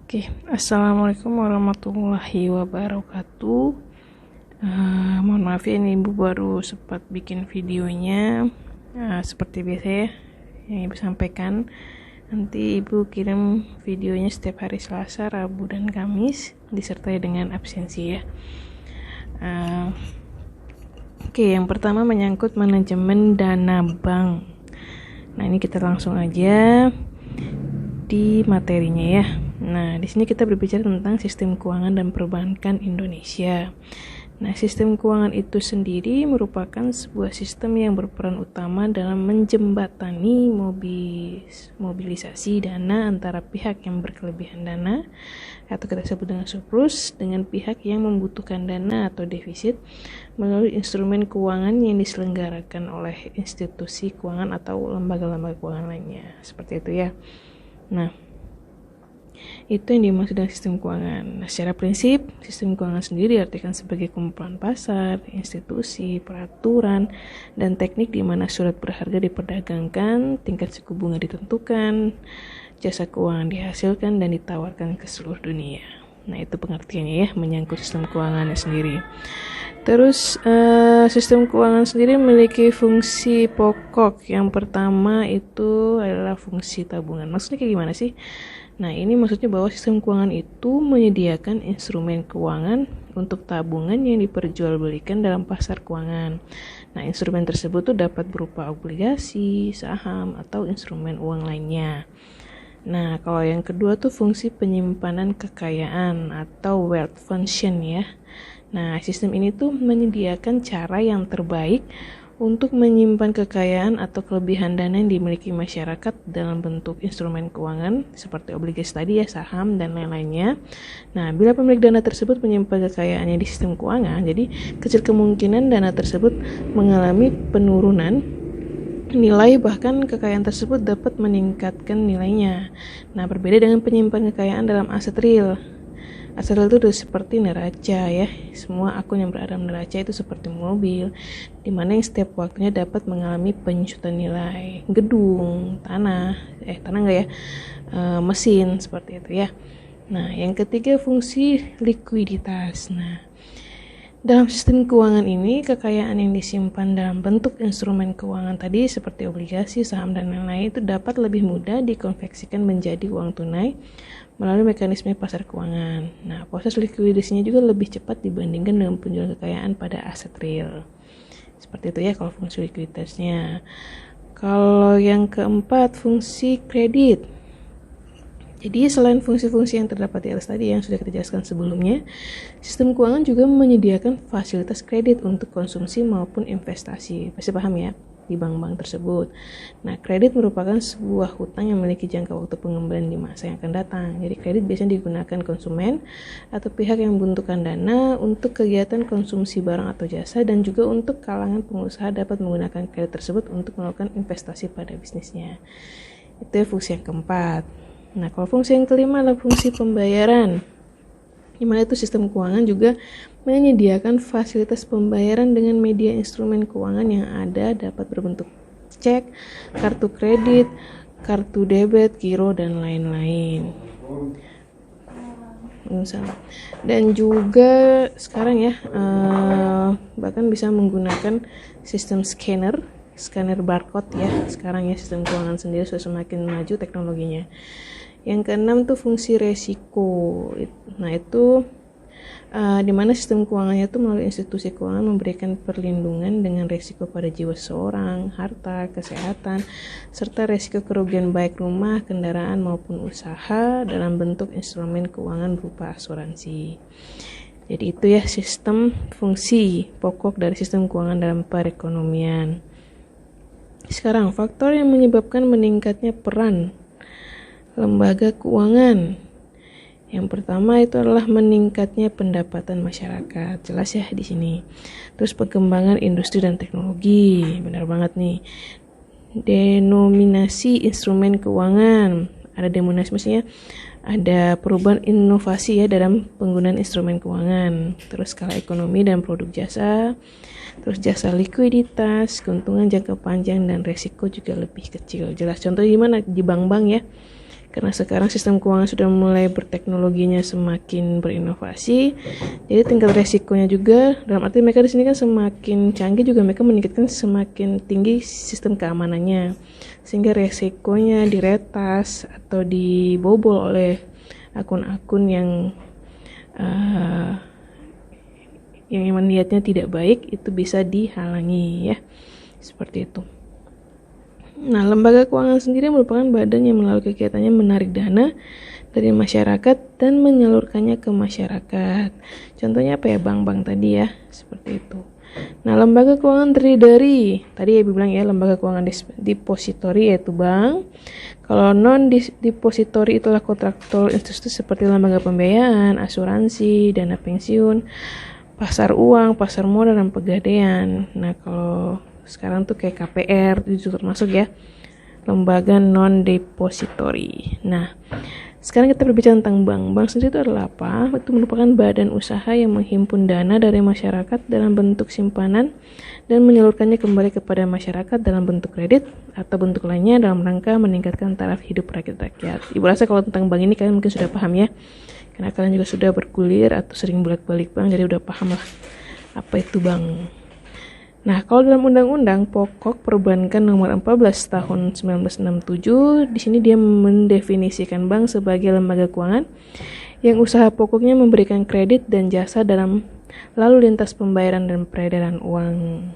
Oke, Assalamualaikum warahmatullahi wabarakatuh. Mohon maaf ya, ini Ibu baru sempat bikin videonya. Seperti biasa ya, yang Ibu sampaikan, nanti Ibu kirim videonya setiap hari Selasa, Rabu, dan Kamis, disertai dengan absensi ya. Oke, yang pertama menyangkut manajemen dana bank. Nah, ini kita langsung aja di materinya ya. Nah, di sini kita berbicara tentang sistem keuangan dan perbankan Indonesia. Nah, sistem keuangan itu sendiri merupakan sebuah sistem yang berperan utama dalam menjembatani mobilisasi dana antara pihak yang berkelebihan dana atau kita sebut dengan surplus dengan pihak yang membutuhkan dana atau defisit melalui instrumen keuangan yang diselenggarakan oleh institusi keuangan atau lembaga-lembaga keuangan lainnya. Seperti itu ya. Nah, itu yang dimaksud dengan sistem keuangan. Nah, secara prinsip, sistem keuangan sendiri diartikan sebagai kumpulan pasar, institusi, peraturan, dan teknik di mana surat berharga diperdagangkan, tingkat suku bunga ditentukan, jasa keuangan dihasilkan dan ditawarkan ke seluruh dunia. Nah, itu pengertiannya ya, menyangkut sistem keuangannya sendiri. Terus, sistem keuangan sendiri memiliki fungsi pokok. Yang pertama itu adalah fungsi tabungan. Maksudnya kayak gimana sih? Nah, ini maksudnya bahwa sistem keuangan itu menyediakan instrumen keuangan untuk tabungan yang diperjualbelikan dalam pasar keuangan. Nah, instrumen tersebut tuh dapat berupa obligasi, saham, atau instrumen uang lainnya. Nah, kalau yang kedua tuh fungsi penyimpanan kekayaan atau wealth function ya. Nah, sistem ini tuh menyediakan cara yang terbaik untuk menyimpan kekayaan atau kelebihan dana yang dimiliki masyarakat dalam bentuk instrumen keuangan seperti obligasi tadi ya, saham dan lain-lainnya. Nah, bila pemilik dana tersebut menyimpan kekayaannya di sistem keuangan, jadi kecil kemungkinan dana tersebut mengalami penurunan nilai, bahkan kekayaan tersebut dapat meningkatkan nilainya. Nah, berbeda dengan penyimpan kekayaan dalam aset real. Aset real itu seperti neraca ya. Semua akun yang berada dalam neraca itu seperti mobil, di mana yang setiap waktunya dapat mengalami penyusutan nilai. Gedung, tanah enggak ya, mesin seperti itu ya. Nah, yang ketiga fungsi likuiditas. Nah, dalam sistem keuangan ini, kekayaan yang disimpan dalam bentuk instrumen keuangan tadi seperti obligasi, saham, dan lain-lain itu dapat lebih mudah dikonversikan menjadi uang tunai melalui mekanisme pasar keuangan. Nah, proses likuidasinya juga lebih cepat dibandingkan dengan penjualan kekayaan pada aset real. Seperti itu ya kalau fungsi likuiditasnya. Kalau yang keempat, fungsi kredit. Jadi selain fungsi-fungsi yang terdapat di atas tadi yang sudah kita jelaskan sebelumnya, sistem keuangan juga menyediakan fasilitas kredit untuk konsumsi maupun investasi. Pasti paham ya di bank-bank tersebut. Nah, kredit merupakan sebuah hutang yang memiliki jangka waktu pengembalian di masa yang akan datang. Jadi kredit biasanya digunakan konsumen atau pihak yang membutuhkan dana untuk kegiatan konsumsi barang atau jasa, dan juga untuk kalangan pengusaha dapat menggunakan kredit tersebut untuk melakukan investasi pada bisnisnya. Itu fungsi yang keempat. Nah, kalau fungsi yang kelima adalah fungsi pembayaran, di mana itu sistem keuangan juga menyediakan fasilitas pembayaran dengan media instrumen keuangan yang ada dapat berbentuk cek, kartu kredit, kartu debit, giro, dan lain-lain. Dan juga sekarang ya, bahkan bisa menggunakan sistem scanner barcode ya. Sekarang ya sistem keuangan sendiri sudah semakin maju teknologinya. Yang keenam tuh fungsi resiko. Nah, itu di mana sistem keuangannya itu melalui institusi keuangan memberikan perlindungan dengan resiko pada jiwa seseorang, harta, kesehatan, serta resiko kerugian baik rumah, kendaraan maupun usaha dalam bentuk instrumen keuangan berupa asuransi. Jadi itu ya sistem fungsi pokok dari sistem keuangan dalam perekonomian. Sekarang faktor yang menyebabkan meningkatnya peran lembaga keuangan. Yang pertama itu adalah meningkatnya pendapatan masyarakat. Jelas ya di sini. Terus pengembangan industri dan teknologi. Benar banget nih. Denominasi instrumen keuangan. Ada denominasi maksudnya ada perubahan inovasi ya dalam penggunaan instrumen keuangan. Terus skala ekonomi dan produk jasa. Terus jasa likuiditas, keuntungan jangka panjang, dan resiko juga lebih kecil. Jelas contohnya gimana di bank-bank ya. Karena sekarang sistem keuangan sudah mulai berteknologinya semakin berinovasi, jadi tingkat resikonya juga, dalam arti mereka di sini kan semakin canggih juga mereka meningkatkan semakin tinggi sistem keamanannya, sehingga resikonya diretas atau dibobol oleh akun-akun yang niatnya tidak baik itu bisa dihalangi ya, seperti itu. Nah, lembaga keuangan sendiri merupakan badan yang melalui kegiatannya menarik dana dari masyarakat dan menyalurkannya ke masyarakat. Contohnya apa ya, bank-bank tadi ya, seperti itu. Nah, lembaga keuangan terdiri dari, tadi ya bilang ya, lembaga keuangan depository yaitu bank. Kalau non-depository itulah kontraktor institusi seperti lembaga pembiayaan, asuransi, dana pensiun, pasar uang, pasar modal, dan pegadaian. Nah, kalau sekarang tuh kayak KPR itu termasuk ya, lembaga non-depository. Nah, sekarang kita berbicara tentang bank. Bank sendiri itu adalah apa? Itu merupakan badan usaha yang menghimpun dana dari masyarakat dalam bentuk simpanan dan menyalurkannya kembali kepada masyarakat dalam bentuk kredit atau bentuk lainnya dalam rangka meningkatkan taraf hidup rakyat-rakyat. Ibu rasa kalau tentang bank ini kalian mungkin sudah paham ya, karena kalian juga sudah berkuliah atau sering bolak-balik bank, jadi udah paham lah apa itu bank. Nah, kalau dalam Undang-Undang Pokok Perbankan Nomor 14 Tahun 1967, di sini dia mendefinisikan bank sebagai lembaga keuangan yang usaha pokoknya memberikan kredit dan jasa dalam lalu lintas pembayaran dan peredaran uang.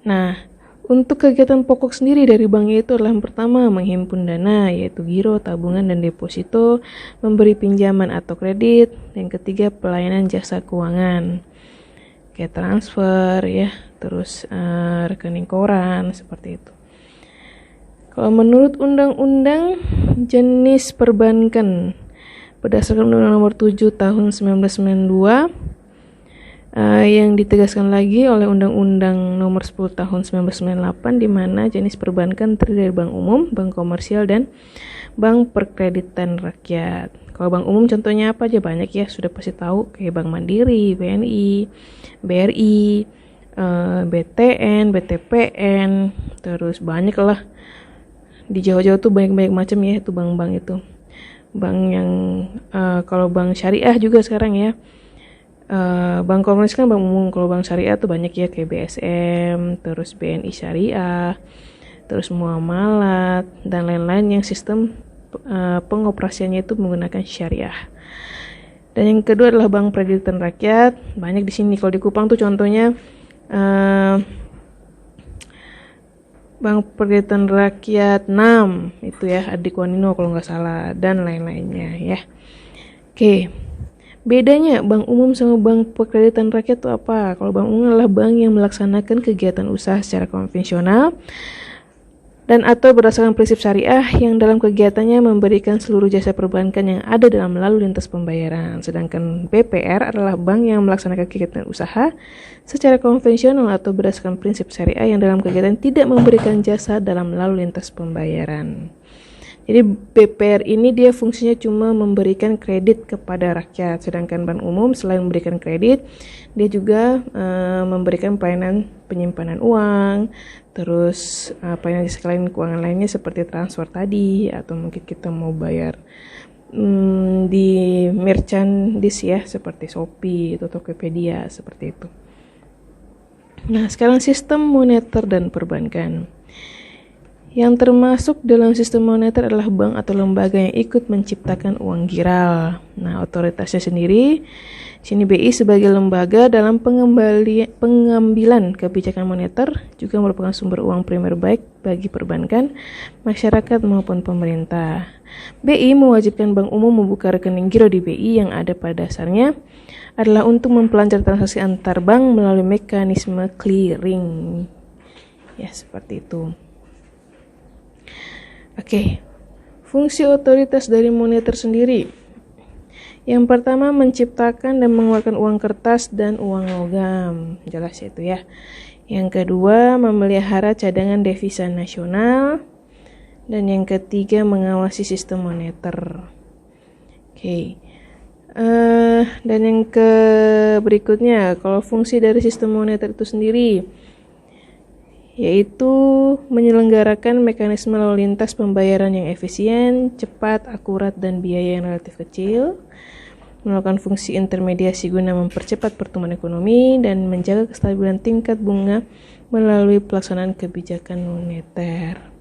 Nah, untuk kegiatan pokok sendiri dari bank itu adalah yang pertama menghimpun dana, yaitu giro, tabungan, dan deposito, memberi pinjaman atau kredit, yang ketiga pelayanan jasa keuangan kayak transfer ya, terus rekening koran, seperti itu. Kalau menurut Undang-Undang Jenis Perbankan berdasarkan Undang-Undang Nomor 7 Tahun 1992 yang ditegaskan lagi oleh Undang-Undang Nomor 10 Tahun 1998, di mana jenis perbankan terdiri dari bank umum, bank komersial, dan bank perkreditan rakyat. Kalau bank umum contohnya apa aja, banyak ya, sudah pasti tahu, kayak Bank Mandiri, BNI, BRI, BTN, BTPN, terus banyak lah. Di Jawa-Jawa tuh banyak-banyak macam ya itu bank-bank itu. Bank yang kalau bank syariah juga sekarang ya. Bank komersial kan bank umum, kalau bank syariah tuh banyak ya, kayak BSM, terus BNI Syariah, terus Muamalat, dan lain-lain yang sistem pengoperasiannya itu menggunakan syariah. Dan yang kedua adalah bank perkreditan rakyat. Banyak di sini. Kalau di Kupang tuh contohnya bank perkreditan rakyat 6 itu ya, Adik Wanino kalau nggak salah, dan lain-lainnya ya. Oke. Bedanya bank umum sama bank perkreditan rakyat itu apa? Kalau bank umum adalah bank yang melaksanakan kegiatan usaha secara konvensional dan atau berdasarkan prinsip syariah yang dalam kegiatannya memberikan seluruh jasa perbankan yang ada dalam lalu lintas pembayaran. Sedangkan BPR adalah bank yang melaksanakan kegiatan usaha secara konvensional atau berdasarkan prinsip syariah yang dalam kegiatan tidak memberikan jasa dalam lalu lintas pembayaran. Jadi BPR ini dia fungsinya cuma memberikan kredit kepada rakyat, sedangkan bank umum selain memberikan kredit, dia juga memberikan pelayanan penyimpanan uang, terus pelayanan selain keuangan lainnya seperti transfer tadi, atau mungkin kita mau bayar di merchandise ya, seperti Shopee atau Tokopedia, seperti itu. Nah, sekarang sistem moneter dan perbankan. Yang termasuk dalam sistem moneter adalah bank atau lembaga yang ikut menciptakan uang giral. Nah, otoritasnya sendiri, sini BI sebagai lembaga dalam pengambilan kebijakan moneter juga merupakan sumber uang primer baik bagi perbankan, masyarakat maupun pemerintah. BI mewajibkan bank umum membuka rekening giro di BI yang ada pada dasarnya adalah untuk mempelancar transaksi antar bank melalui mekanisme clearing. Ya, seperti itu. Oke, fungsi otoritas dari moneter sendiri. Yang pertama, menciptakan dan mengeluarkan uang kertas dan uang logam. Jelas itu ya. Yang kedua, memelihara cadangan devisa nasional. Dan yang ketiga, mengawasi sistem moneter. Oke. Dan yang berikutnya, kalau fungsi dari sistem moneter itu sendiri, yaitu menyelenggarakan mekanisme lalu lintas pembayaran yang efisien, cepat, akurat, dan biaya yang relatif kecil, melakukan fungsi intermediasi guna mempercepat pertumbuhan ekonomi, dan menjaga kestabilan tingkat bunga melalui pelaksanaan kebijakan moneter.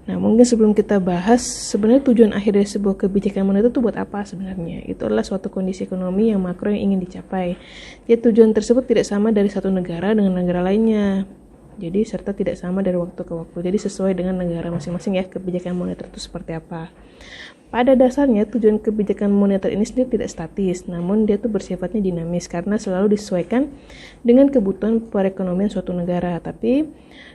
Nah, mungkin sebelum kita bahas, sebenarnya tujuan akhir dari sebuah kebijakan moneter itu buat apa sebenarnya? Itu adalah suatu kondisi ekonomi yang makro yang ingin dicapai. Jadi tujuan tersebut tidak sama dari satu negara dengan negara lainnya. Jadi serta tidak sama dari waktu ke waktu. Jadi sesuai dengan negara masing-masing ya, kebijakan moneter itu seperti apa. Pada dasarnya tujuan kebijakan moneter ini sendiri tidak statis, namun dia tuh bersifatnya dinamis karena selalu disesuaikan dengan kebutuhan perekonomian suatu negara. Tapi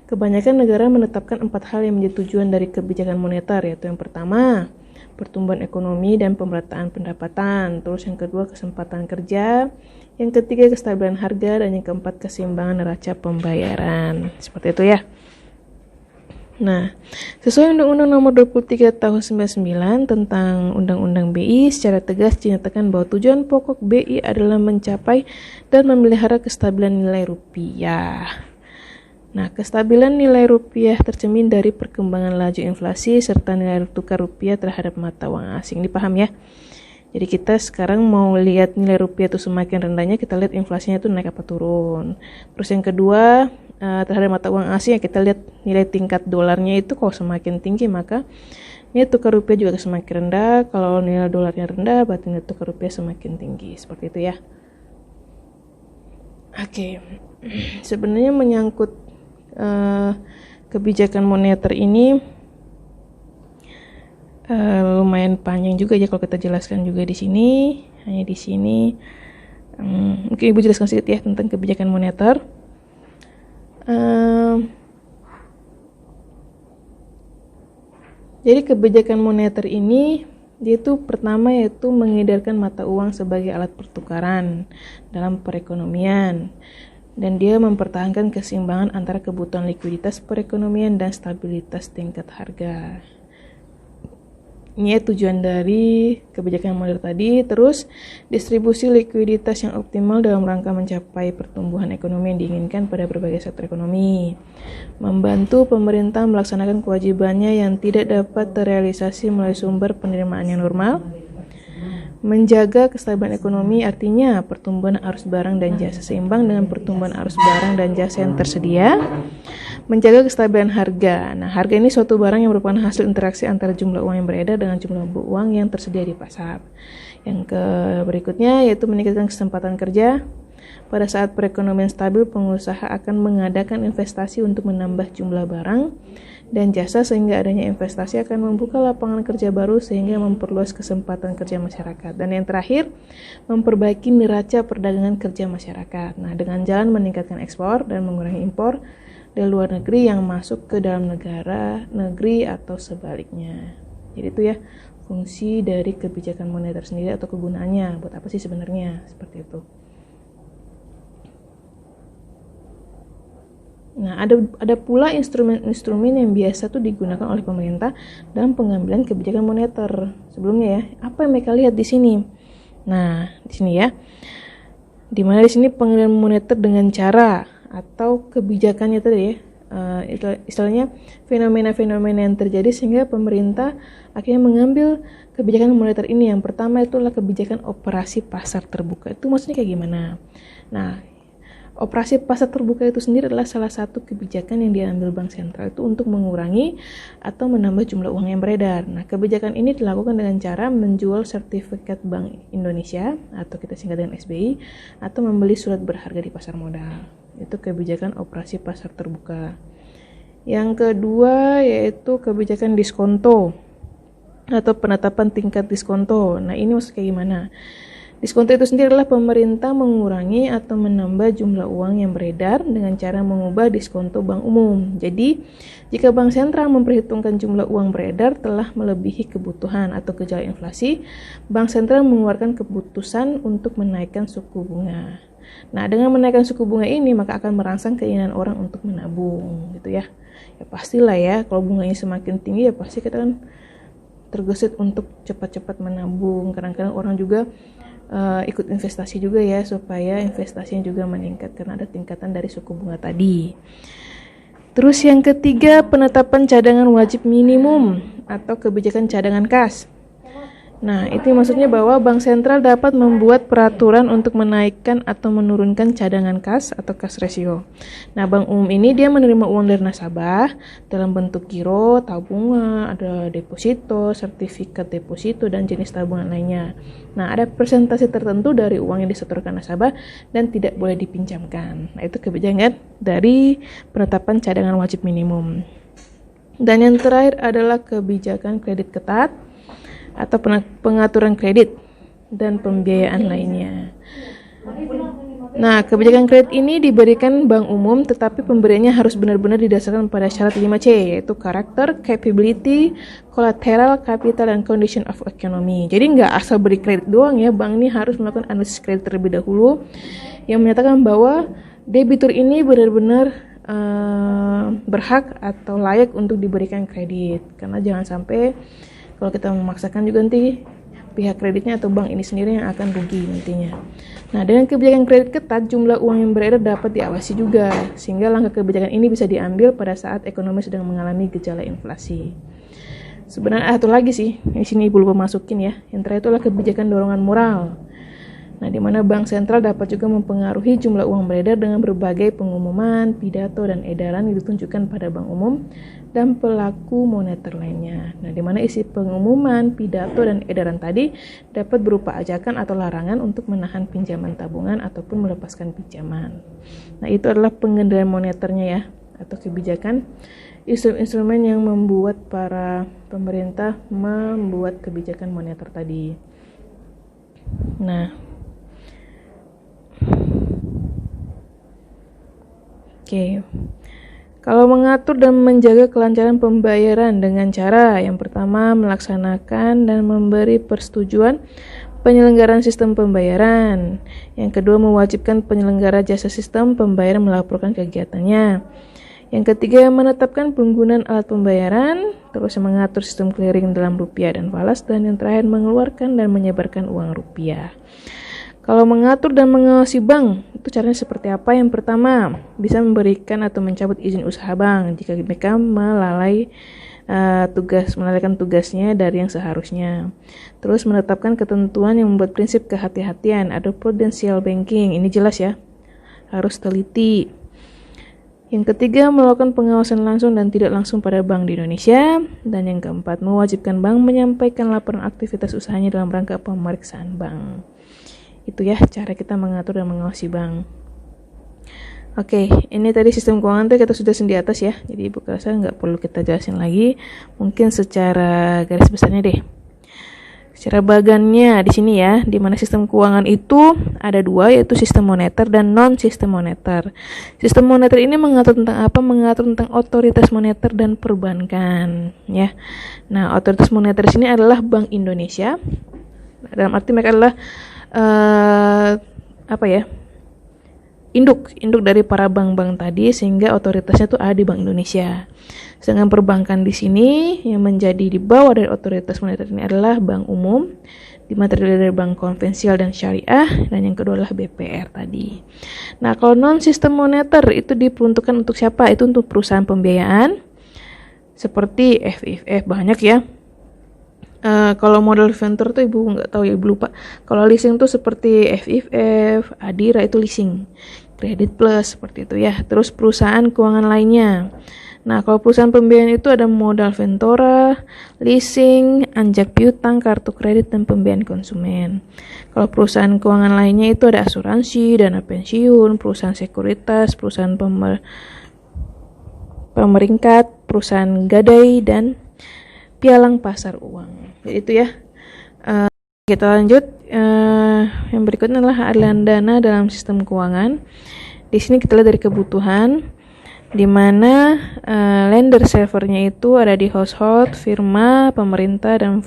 kebanyakan negara menetapkan 4 hal yang menjadi tujuan dari kebijakan moneter, yaitu yang pertama, pertumbuhan ekonomi dan pemerataan pendapatan. Terus yang kedua, kesempatan kerja. Yang ketiga, kestabilan harga. Dan yang keempat, keseimbangan neraca pembayaran. Seperti itu ya. Nah, sesuai Undang-Undang Nomor 23 Tahun 99 tentang Undang-Undang BI, secara tegas dinyatakan bahwa tujuan pokok BI adalah mencapai dan memelihara kestabilan nilai rupiah. Nah, kestabilan nilai rupiah tercermin dari perkembangan laju inflasi serta nilai tukar rupiah terhadap mata uang asing. Ini paham ya? Jadi kita sekarang mau lihat nilai rupiah itu semakin rendahnya, kita lihat inflasinya itu naik apa turun. Terus yang kedua, terhadap mata uang asing, ya kita lihat nilai tingkat dolarnya itu kalau semakin tinggi maka nilai tukar rupiah juga semakin rendah. Kalau nilai dolarnya rendah berarti nilai tukar rupiah semakin tinggi. Seperti itu ya. Oke. Sebenarnya menyangkut kebijakan moneter ini lumayan panjang juga ya kalau kita jelaskan juga di sini. Hanya di sini mungkin Ibu jelaskan sedikit ya tentang kebijakan moneter. Jadi kebijakan moneter ini dia itu pertama yaitu mengedarkan mata uang sebagai alat pertukaran dalam perekonomian, dan dia mempertahankan keseimbangan antara kebutuhan likuiditas perekonomian dan stabilitas tingkat harga. Ini ya tujuan dari kebijakan moneter tadi. Terus distribusi likuiditas yang optimal dalam rangka mencapai pertumbuhan ekonomi yang diinginkan pada berbagai sektor ekonomi. Membantu pemerintah melaksanakan kewajibannya yang tidak dapat terrealisasi melalui sumber penerimaan yang normal. Menjaga kestabilan ekonomi artinya pertumbuhan arus barang dan jasa seimbang dengan pertumbuhan arus barang dan jasa yang tersedia. Menjaga kestabilan harga. Nah, harga ini suatu barang yang merupakan hasil interaksi antara jumlah uang yang beredar dengan jumlah uang yang tersedia di pasar. Yang berikutnya yaitu meningkatkan kesempatan kerja. Pada saat perekonomian stabil, pengusaha akan mengadakan investasi untuk menambah jumlah barang dan jasa, sehingga adanya investasi akan membuka lapangan kerja baru sehingga memperluas kesempatan kerja masyarakat. Dan yang terakhir, memperbaiki neraca perdagangan kerja masyarakat. Nah, dengan jalan meningkatkan ekspor dan mengurangi impor dari luar negeri yang masuk ke dalam negeri atau sebaliknya. Jadi itu ya fungsi dari kebijakan moneter sendiri atau kegunaannya. Buat apa sih sebenarnya? Seperti itu. Nah, ada pula instrumen-instrumen yang biasa tuh digunakan oleh pemerintah dalam pengambilan kebijakan moneter. Sebelumnya ya, apa yang mereka lihat di sini? Nah, di sini ya. Di mana di sini pengambilan moneter dengan cara atau kebijakannya tadi ya. Istilahnya fenomena-fenomena yang terjadi sehingga pemerintah akhirnya mengambil kebijakan moneter ini. Yang pertama itu adalah kebijakan operasi pasar terbuka. Itu maksudnya kayak gimana? Nah, operasi pasar terbuka itu sendiri adalah salah satu kebijakan yang diambil Bank Sentral itu untuk mengurangi atau menambah jumlah uang yang beredar. Nah, kebijakan ini dilakukan dengan cara menjual sertifikat Bank Indonesia atau kita singkat dengan SBI atau membeli surat berharga di pasar modal. Itu kebijakan operasi pasar terbuka. Yang kedua yaitu kebijakan diskonto atau penetapan tingkat diskonto. Nah, ini maksudnya gimana? Diskonto itu sendiri adalah pemerintah mengurangi atau menambah jumlah uang yang beredar dengan cara mengubah diskonto bank umum. Jadi, jika Bank Sentral memperhitungkan jumlah uang beredar telah melebihi kebutuhan atau gejala inflasi, Bank Sentral mengeluarkan keputusan untuk menaikkan suku bunga. Nah, dengan menaikkan suku bunga ini maka akan merangsang keinginan orang untuk menabung, gitu ya. Ya pastilah ya, kalau bunganya semakin tinggi ya pasti kita kan tergesit untuk cepat-cepat menabung. Kadang-kadang orang juga ikut investasi juga ya supaya investasinya juga meningkat karena ada tingkatan dari suku bunga tadi. Terus yang ketiga, penetapan cadangan wajib minimum atau kebijakan cadangan kas. Nah, itu maksudnya bahwa Bank Sentral dapat membuat peraturan untuk menaikkan atau menurunkan cadangan kas atau kas rasio. Nah, Bank Umum ini dia menerima uang dari nasabah dalam bentuk giro, tabungan, ada deposito, sertifikat deposito, dan jenis tabungan lainnya. Nah, ada persentase tertentu dari uang yang disetorkan nasabah dan tidak boleh dipinjamkan. Nah, itu kebijakan dari penetapan cadangan wajib minimum. Dan yang terakhir adalah kebijakan kredit ketat atau pengaturan kredit dan pembiayaan lainnya. Nah, kebijakan kredit ini diberikan Bank Umum, tetapi pemberiannya harus benar-benar didasarkan pada syarat 5C, yaitu karakter, capability, collateral, capital, dan condition of economy. Jadi nggak asal beri kredit doang ya, bank ini harus melakukan analisis kredit terlebih dahulu yang menyatakan bahwa debitur ini benar-benar berhak atau layak untuk diberikan kredit. Karena jangan sampai kalau kita memaksakan juga nanti pihak kreditnya atau bank ini sendiri yang akan rugi nantinya. Nah, dengan kebijakan kredit ketat, jumlah uang yang beredar dapat diawasi juga, sehingga langkah kebijakan ini bisa diambil pada saat ekonomi sedang mengalami gejala inflasi. Sebenarnya satu lagi sih, di sini ibu lupa masukin ya. Yang terakhir itu adalah kebijakan dorongan moral. Nah, di mana Bank Sentral dapat juga mempengaruhi jumlah uang beredar dengan berbagai pengumuman, pidato, dan edaran yang ditunjukkan pada Bank Umum dan pelaku moneter lainnya. Nah, di mana isi pengumuman, pidato, dan edaran tadi dapat berupa ajakan atau larangan untuk menahan pinjaman tabungan ataupun melepaskan pinjaman. Nah, itu adalah pengendalian moneternya ya, atau kebijakan instrumen yang membuat para pemerintah membuat kebijakan moneter tadi. Nah, oke. Kalau mengatur dan menjaga kelancaran pembayaran dengan cara yang pertama melaksanakan dan memberi persetujuan penyelenggaraan sistem pembayaran. Yang kedua mewajibkan penyelenggara jasa sistem pembayaran melaporkan kegiatannya. Yang ketiga menetapkan penggunaan alat pembayaran, terus mengatur sistem clearing dalam rupiah dan falas, dan yang terakhir mengeluarkan dan menyebarkan uang rupiah. Kalau mengatur dan mengawasi bank, itu caranya seperti apa? Yang pertama, bisa memberikan atau mencabut izin usaha bank jika mereka melalaikan tugasnya dari yang seharusnya. Terus menetapkan ketentuan yang membuat prinsip kehati-hatian, ada prudential banking, ini jelas ya, harus teliti. Yang ketiga, melakukan pengawasan langsung dan tidak langsung pada bank di Indonesia. Dan yang keempat, mewajibkan bank menyampaikan laporan aktivitas usahanya dalam rangka pemeriksaan bank. Itu ya cara kita mengatur dan mengawasi bank. Oke, ini tadi sistem keuangan kita sudah di atas ya. Jadi ibu rasa nggak perlu kita jelasin lagi. Mungkin secara garis besarnya deh. Secara bagannya di sini ya, di mana sistem keuangan itu ada dua, yaitu sistem moneter dan non sistem moneter. Sistem moneter ini mengatur tentang apa? Mengatur tentang otoritas moneter dan perbankan ya. Nah, otoritas moneter di sini adalah Bank Indonesia. Dalam arti mereka adalah induk dari para bank-bank tadi, sehingga otoritasnya itu ada di Bank Indonesia. Sedangkan perbankan di sini yang menjadi di bawah dari otoritas moneter ini adalah Bank Umum, di mana terdiri dari bank konvensional dan syariah, dan yang kedua adalah BPR tadi. Nah, kalau non sistem moneter itu diperuntukkan untuk siapa? Itu untuk perusahaan pembiayaan seperti FIF, banyak ya. Kalau modal venture tuh ibu nggak tahu ya, ibu lupa. Kalau leasing tuh seperti FIF, Adira itu leasing, Credit Plus seperti itu ya. Terus perusahaan keuangan lainnya. Nah, kalau perusahaan pembiayaan itu ada modal Ventura, leasing, anjak piutang, kartu kredit, dan pembiayaan konsumen. Kalau perusahaan keuangan lainnya itu ada asuransi, dana pensiun, perusahaan sekuritas, perusahaan pemeringkat, perusahaan gadai, dan pialang pasar uang. Jadi itu ya. Kita lanjut. Yang berikutnya adalah aliran dana dalam sistem keuangan. Di sini kita lihat dari kebutuhan, di mana lender servernya itu ada di household, firma, pemerintah, dan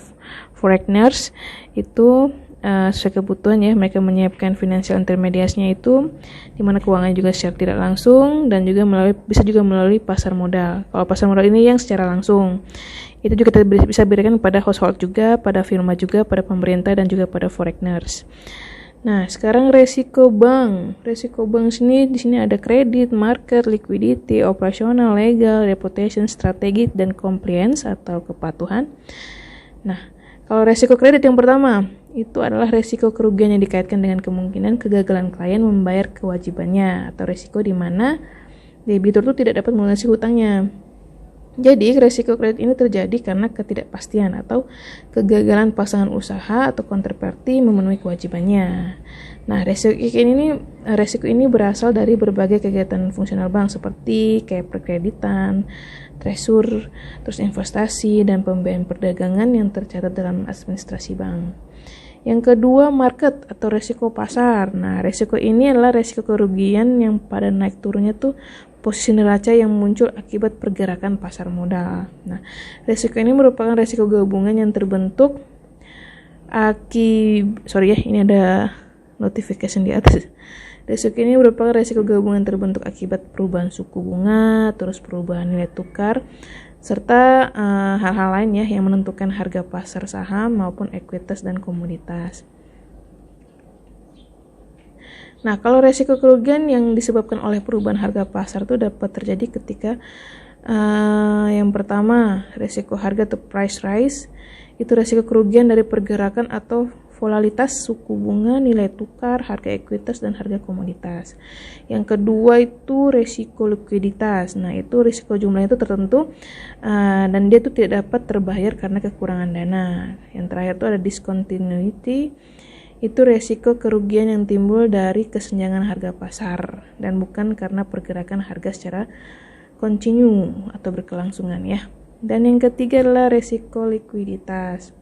foreigners. Itu sesuai kebutuhan ya, mereka menyiapkan financial intermediasinya itu, di mana keuangan juga secara tidak langsung dan juga bisa melalui pasar modal. Kalau pasar modal ini yang secara langsung, itu juga bisa diberikan pada household juga, pada firma juga, pada pemerintah, dan juga pada foreigners. Nah, sekarang resiko bank. Resiko bank di sini ada kredit, market, liquidity, operasional, legal, reputation, strategi, dan compliance atau kepatuhan. Nah, kalau resiko kredit yang pertama, itu adalah resiko kerugian yang dikaitkan dengan kemungkinan kegagalan klien membayar kewajibannya atau resiko di mana debitur itu tidak dapat melunasi hutangnya. Jadi, resiko kredit ini terjadi karena ketidakpastian atau kegagalan pasangan usaha atau counterparty memenuhi kewajibannya. Nah, resiko ini berasal dari berbagai kegiatan fungsional bank seperti kayak perkreditan, treasure, terus investasi, dan pembiayaan perdagangan yang tercatat dalam administrasi bank. Yang kedua, market atau resiko pasar. Nah, resiko ini adalah resiko kerugian yang pada naik turunnya tuh posisi neraca yang muncul akibat pergerakan pasar modal. Nah, resiko ini merupakan resiko gabungan yang terbentuk ini ada notification di atas. Resiko ini merupakan resiko gabungan terbentuk akibat perubahan suku bunga, terus perubahan nilai tukar, serta hal-hal lain ya yang menentukan harga pasar saham maupun ekuitas dan komoditas. Nah, kalau resiko kerugian yang disebabkan oleh perubahan harga pasar itu dapat terjadi ketika yang pertama, resiko harga atau price rise. Itu resiko kerugian dari pergerakan atau volatilitas suku bunga, nilai tukar, harga ekuitas, dan harga komoditas. Yang kedua itu resiko likuiditas. Nah, itu risiko jumlahnya itu tertentu dan dia itu tidak dapat terbayar karena kekurangan dana. Yang terakhir itu ada discontinuity. Itu resiko kerugian yang timbul dari kesenjangan harga pasar dan bukan karena pergerakan harga secara kontinu atau berkelangsungan ya. Dan yang ketiga adalah resiko likuiditas.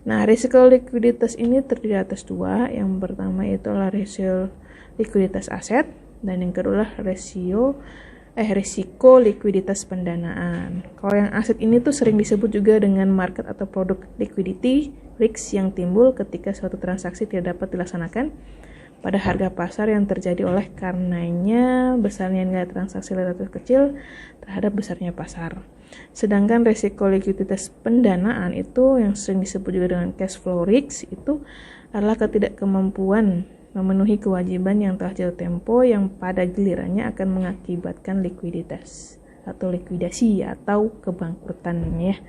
Nah, risiko likuiditas ini terdiri atas dua. Yang pertama itu adalah resiko likuiditas aset dan yang kedua adalah risiko likuiditas pendanaan. Kalau yang aset ini tuh sering disebut juga dengan market atau produk liquidity risk yang timbul ketika suatu transaksi tidak dapat dilaksanakan pada harga pasar yang terjadi oleh karenanya besarnya nilai transaksi relatif kecil terhadap besarnya pasar. Sedangkan resiko likuiditas pendanaan itu yang sering disebut juga dengan cash flow risk itu adalah ketidakmampuan memenuhi kewajiban yang telah jatuh tempo yang pada gilirannya akan mengakibatkan likuiditas atau likuidasi atau kebangkrutan ya.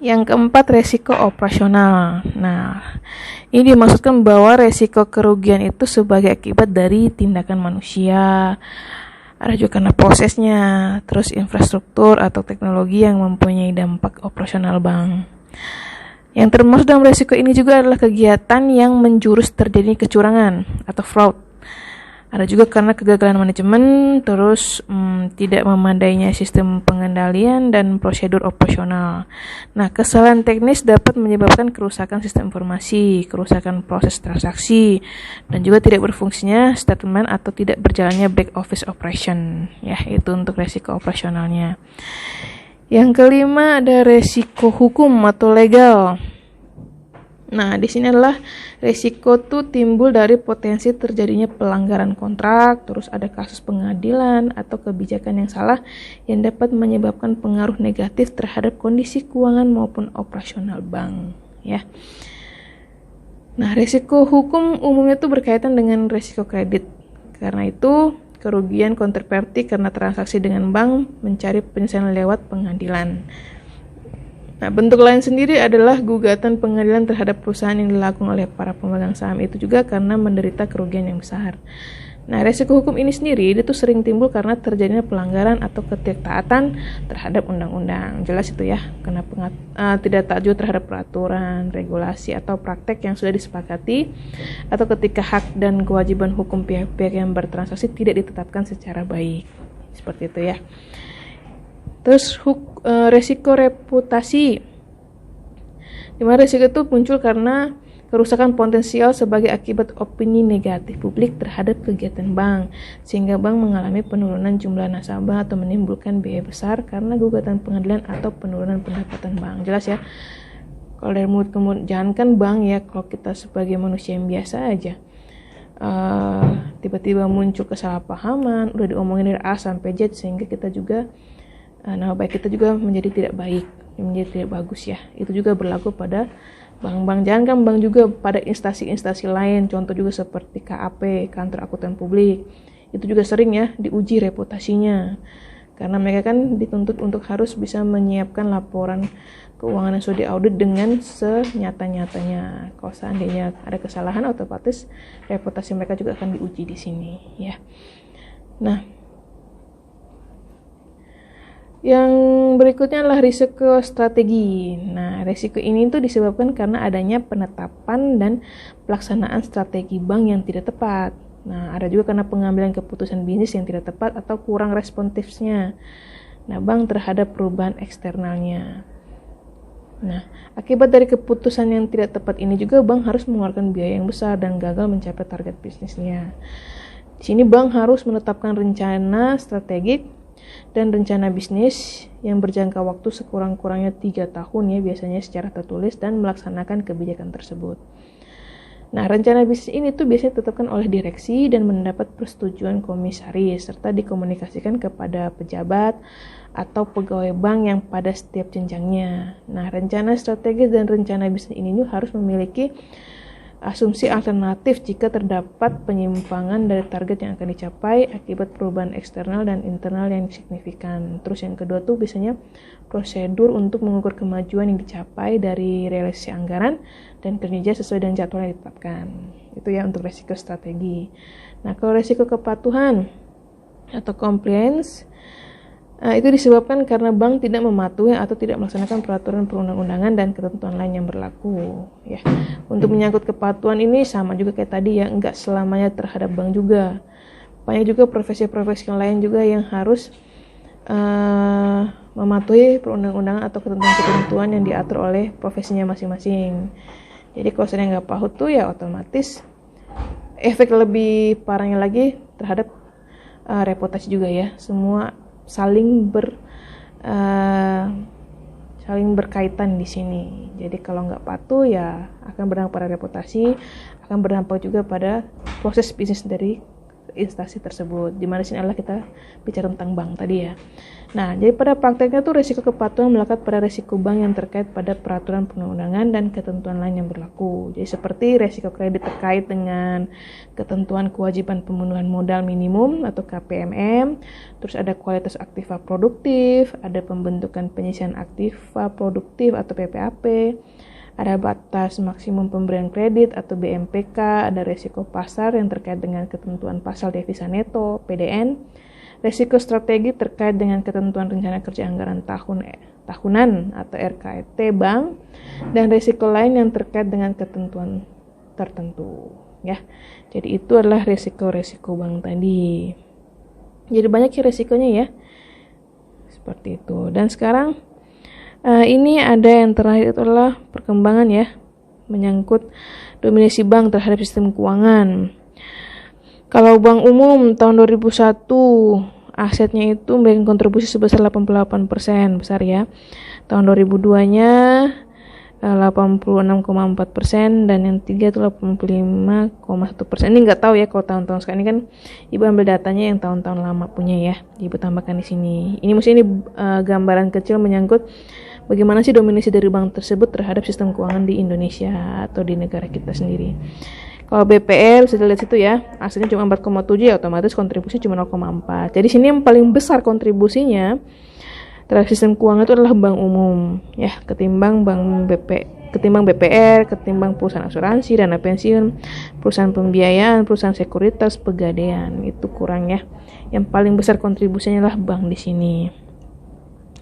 Yang keempat, resiko operasional. Nah, ini dimaksudkan bahwa resiko kerugian itu sebagai akibat dari tindakan manusia. Ada juga karena prosesnya, terus infrastruktur atau teknologi yang mempunyai dampak operasional bank. Yang termasuk dalam resiko ini juga adalah kegiatan yang menjurus terjadinya kecurangan atau fraud. Ada juga karena kegagalan manajemen, terus tidak memadainya sistem pengendalian dan prosedur operasional. Nah, kesalahan teknis dapat menyebabkan kerusakan sistem informasi, kerusakan proses transaksi, dan juga tidak berfungsinya statement atau tidak berjalannya back office operation. Ya, itu untuk resiko operasionalnya. Yang kelima ada resiko hukum atau legal. Nah, di sini adalah resiko tuh timbul dari potensi terjadinya pelanggaran kontrak, terus ada kasus pengadilan atau kebijakan yang salah yang dapat menyebabkan pengaruh negatif terhadap kondisi keuangan maupun operasional bank, ya. Nah, resiko hukum umumnya tuh berkaitan dengan resiko kredit. Karena itu, kerugian counterparty karena transaksi dengan bank mencari penyelesaian lewat pengadilan. Nah, bentuk lain sendiri adalah gugatan pengadilan terhadap perusahaan yang dilakukan oleh para pemegang saham itu juga karena menderita kerugian yang besar. Nah, resiko hukum ini sendiri itu sering timbul karena terjadinya pelanggaran atau ketidaktaatan terhadap undang-undang. Jelas itu ya, karena tidak taat terhadap peraturan, regulasi atau praktek yang sudah disepakati atau ketika hak dan kewajiban hukum pihak-pihak yang bertransaksi tidak ditetapkan secara baik. Seperti itu ya. Terus resiko reputasi, dimana resiko itu muncul karena kerusakan potensial sebagai akibat opini negatif publik terhadap kegiatan bank, sehingga bank mengalami penurunan jumlah nasabah atau menimbulkan biaya besar karena gugatan pengadilan atau penurunan pendapatan bank. Jelas ya, kalau dari mulut ke mulut, jangankan bank ya, kalau kita sebagai manusia yang biasa aja, tiba-tiba muncul kesalahpahaman, udah diomongin dari A sampai Z, sehingga kita juga nama baik kita juga menjadi tidak baik, menjadi tidak bagus ya. Itu juga berlaku pada bank-bank, jangan kan bank juga pada instansi-instansi lain, contoh juga seperti KAP, Kantor Akuntan Publik, itu juga sering ya diuji reputasinya, karena mereka kan dituntut untuk harus bisa menyiapkan laporan keuangan yang sudah diaudit dengan senyata-nyatanya. Kalau seandainya ada kesalahan, otomatis reputasi mereka juga akan diuji di sini ya. Nah, yang berikutnya adalah risiko strategi. Nah, risiko ini tuh disebabkan karena adanya penetapan dan pelaksanaan strategi bank yang tidak tepat. Nah, ada juga karena pengambilan keputusan bisnis yang tidak tepat atau kurang responsifnya. Nah, bank terhadap perubahan eksternalnya. Nah, akibat dari keputusan yang tidak tepat ini juga bank harus mengeluarkan biaya yang besar dan gagal mencapai target bisnisnya. Di sini bank harus menetapkan rencana strategik dan rencana bisnis yang berjangka waktu sekurang-kurangnya 3 tahun ya, biasanya secara tertulis, dan melaksanakan kebijakan tersebut. Nah, rencana bisnis ini tuh biasanya ditetapkan oleh direksi dan mendapat persetujuan komisaris serta dikomunikasikan kepada pejabat atau pegawai bank yang pada setiap jenjangnya. Nah, rencana strategis dan rencana bisnis ini harus memiliki asumsi alternatif jika terdapat penyimpangan dari target yang akan dicapai akibat perubahan eksternal dan internal yang signifikan. Terus yang kedua tuh biasanya prosedur untuk mengukur kemajuan yang dicapai dari realisasi anggaran dan kinerja sesuai dengan jadwal yang ditetapkan. Itu ya untuk resiko strategi. Nah, kalau resiko kepatuhan atau compliance, itu disebabkan karena bank tidak mematuhi atau tidak melaksanakan peraturan perundang-undangan dan ketentuan lain yang berlaku. Ya, untuk menyangkut kepatuhan ini sama juga kayak tadi ya, enggak selamanya terhadap bank juga. Banyak juga profesi-profesi lain juga yang harus mematuhi perundang-undangan atau ketentuan-ketentuan yang diatur oleh profesinya masing-masing. Jadi kalau saya nggak patuh tuh ya otomatis efek lebih parahnya lagi terhadap reputasi juga ya. Semua saling berkaitan di sini. Jadi kalau nggak patuh ya akan berdampak pada reputasi, akan berdampak juga pada proses bisnis dari instansi tersebut. Di mana sini adalah kita bicara tentang bank tadi ya. Nah, jadi pada prakteknya tuh risiko kepatuhan melekat pada risiko bank yang terkait pada peraturan perundang-undangan dan ketentuan lain yang berlaku. Jadi seperti risiko kredit terkait dengan ketentuan kewajiban pemenuhan modal minimum atau KPMM, terus ada kualitas aktiva produktif, ada pembentukan penyisian aktiva produktif atau PPAP, ada batas maksimum pemberian kredit atau BMPK, ada risiko pasar yang terkait dengan ketentuan pasal devisa neto, PDN, risiko strategi terkait dengan ketentuan rencana kerja anggaran tahunan atau RKT bank, dan risiko lain yang terkait dengan ketentuan tertentu ya. Jadi itu adalah risiko-risiko bank tadi. Jadi banyak ya risikonya ya. Seperti itu. Dan sekarang ini ada yang terakhir, itu adalah perkembangan ya menyangkut dominasi bank terhadap sistem keuangan. Kalau bank umum tahun 2001 asetnya itu memberikan kontribusi sebesar 88%, besar ya. Tahun 2002-nya 86,4% dan yang 3 itu 85,1%. Ini nggak tahu ya kalau tahun-tahun sekarang ini kan Ibu ambil datanya yang tahun-tahun lama punya ya. Ibu tambahkan di sini. Ini mesti ini gambaran kecil menyangkut bagaimana sih dominasi dari bank tersebut terhadap sistem keuangan di Indonesia atau di negara kita sendiri. Kalau BPR bisa dilihat situ ya, asalnya cuma 4,7 ya, otomatis kontribusi cuma 0,4. Jadi sini yang paling besar kontribusinya terhadap sistem keuangan itu adalah bank umum ya, ketimbang BPR, ketimbang perusahaan asuransi, dana pensiun, perusahaan pembiayaan, perusahaan sekuritas, pegadaian. Itu kurang ya. Yang paling besar kontribusinya adalah bank di sini.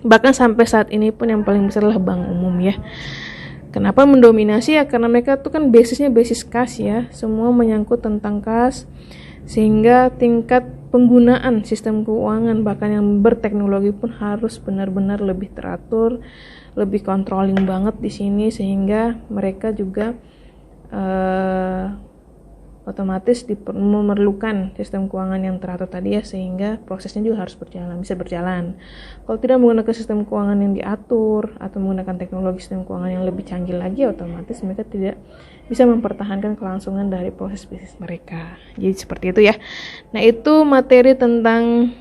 Bahkan sampai saat ini pun yang paling besar adalah bank umum ya. Kenapa mendominasi ya? Karena mereka tuh kan basisnya basis kas ya, semua menyangkut tentang kas, sehingga tingkat penggunaan sistem keuangan bahkan yang berteknologi pun harus benar-benar lebih teratur, lebih controlling banget di sini, sehingga mereka juga otomatis memerlukan sistem keuangan yang teratur tadi ya, sehingga prosesnya juga harus bisa berjalan. Kalau tidak menggunakan sistem keuangan yang diatur atau menggunakan teknologi sistem keuangan yang lebih canggih lagi, otomatis mereka tidak bisa mempertahankan kelangsungan dari proses bisnis mereka. Jadi seperti itu ya. Nah, itu materi tentang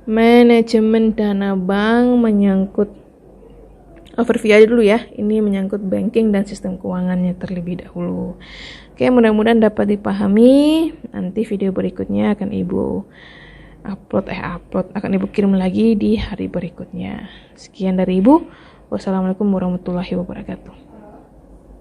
manajemen dana bank menyangkut overview aja dulu ya. Ini menyangkut banking dan sistem keuangannya terlebih dahulu. Oke, mudah-mudahan dapat dipahami. Nanti video berikutnya akan Ibu akan Ibu kirim lagi di hari berikutnya. Sekian dari Ibu. Wassalamualaikum warahmatullahi wabarakatuh.